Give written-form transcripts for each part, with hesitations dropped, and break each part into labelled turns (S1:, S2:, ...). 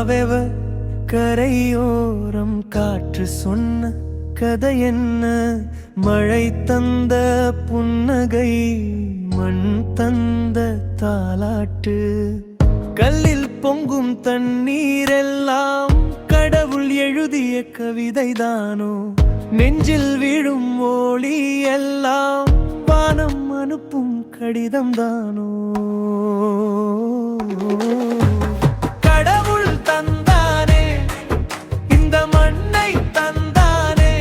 S1: கலாவெவ கரையோரம் காற்று சொன்ன கதை என்ன? மழை தந்த புன்னகை, மண் தந்த தாலாட்டு. கல்லில் பொங்கும் தண்ணீரெல்லாம் கடவுள் எழுதிய கவிதைதானோ? நெஞ்சில் விழும் ஒளி எல்லாம் வானம் அனுப்பும் கடிதம்தானோ? கடவுள் தந்தானே இந்த மண்ணை தந்தானே,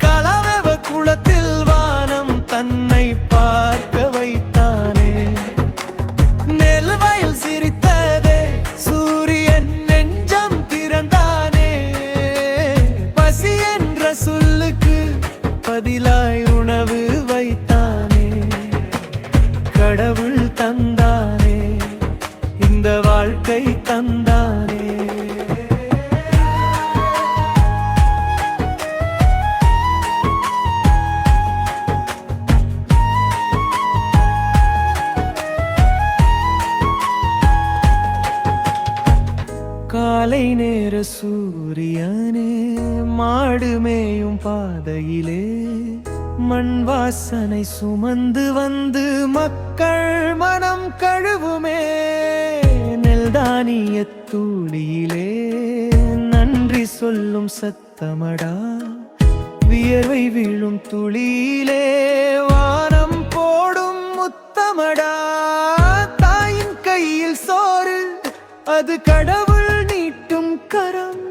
S1: கலாவெவ குளத்தில் வானம் தன்னை பார்க்க வைத்தானே. நெல் வயல் சிரித்ததே, சூரியன் நெஞ்சம் திறந்தானே. பசி என்ற சொல்லுக்கு பதிலாய் உணவு வைத்தானே. கடவுள் தந்தானே இந்த வாழ்க்கை தந்தானே. காலை நேர சூரியனே, மாடு மேயும் பாதையிலே மண் வாசனை சுமந்து வந்து மக்கள் மனம் கழுவுமே. நெல்தானிய தூளியிலே நன்றி சொல்லும் சத்தமடா, வியர்வை வீழும் துளியிலே வானம் போடும் முத்தமடா. தாயின் கையில் சோறு, அது கடவுள் நீட்டும் கரம்.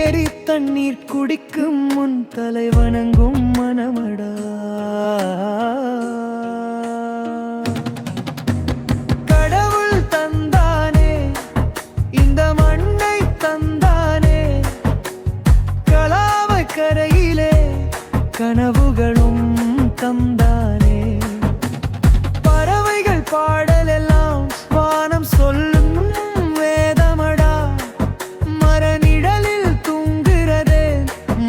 S1: ஏரி தண்ணீர் குடிக்கும் முன் தலை வணங்கும் மனமடா. கடவுள் தந்தானே இந்த மண்ணை தந்தானே, கலாவ கரையிலே கனவுகளும் தந்தானே. பறவைகள் பாடல் எல்லாம் வானம் சொல்லும் வேதமடா. மரநிழலில் தூங்குறதே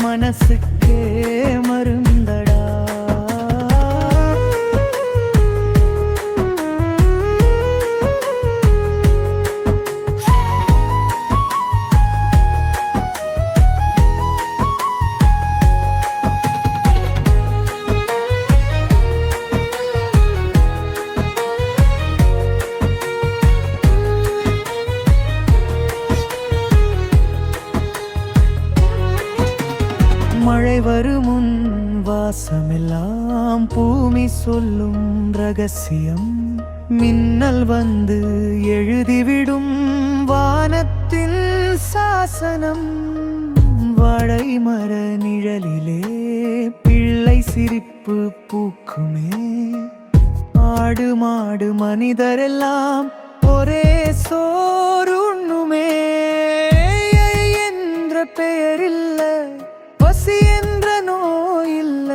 S1: மனசுக்கே மருந்தடா. மழை வருமுன் வாசமெல்லாம் பூமி சொல்லும் ரகசியம். மின்னல் வந்து எழுதிவிடும் வானத்தின் சாசனம். வாழை மர நிழலிலே பிள்ளை சிரிப்பு பூக்குமே. ஆடு மாடு மனிதரெல்லாம் ஒரே சோறு உண்ணுமே. என்ற பெயரில்ல, பசி என்ற நோயில்ல.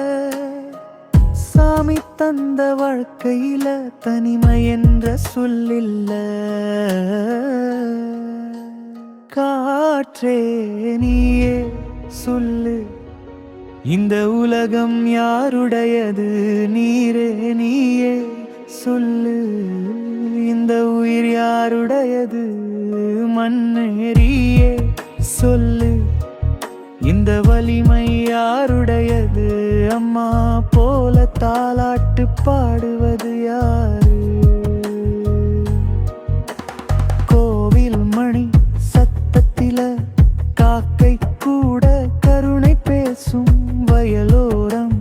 S1: சாமி தந்த வாழ்க்கையில தனிமை என்ற சொல்லில்ல. காற்றே நீயே சொல்லு, இந்த உலகம் யாருடையது? நீரே நீயே சொல்லு, இந்த உயிர் யாருடையது? மண்ணேறியே சொல்லு, இந்த வலிமை யாருடையது? அம்மா போல தாலாட்டு பாடுவது யாரு? கோவில் மணி சத்தத்தில காக்கை கூட கருணை பேசும். வயலோரம்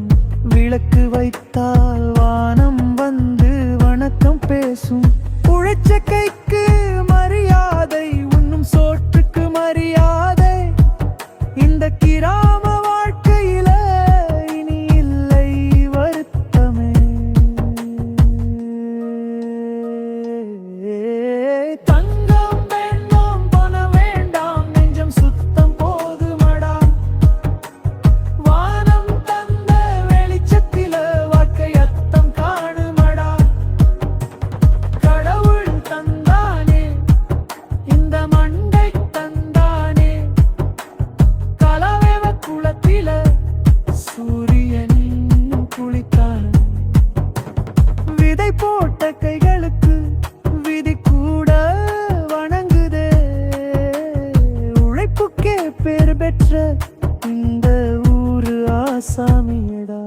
S1: விளக்கு வைத்தால் வானம் வந்து வணக்கம் பேசும். உழைச்ச கைக்கு மரியாதை, உண்ணும் சோற்றுக்கு மரியாதை. இந்த கிராம வாழ்க்கையில இனி இல்லை வருத்தமே. இந்த ஊரு ஆசாமியடா.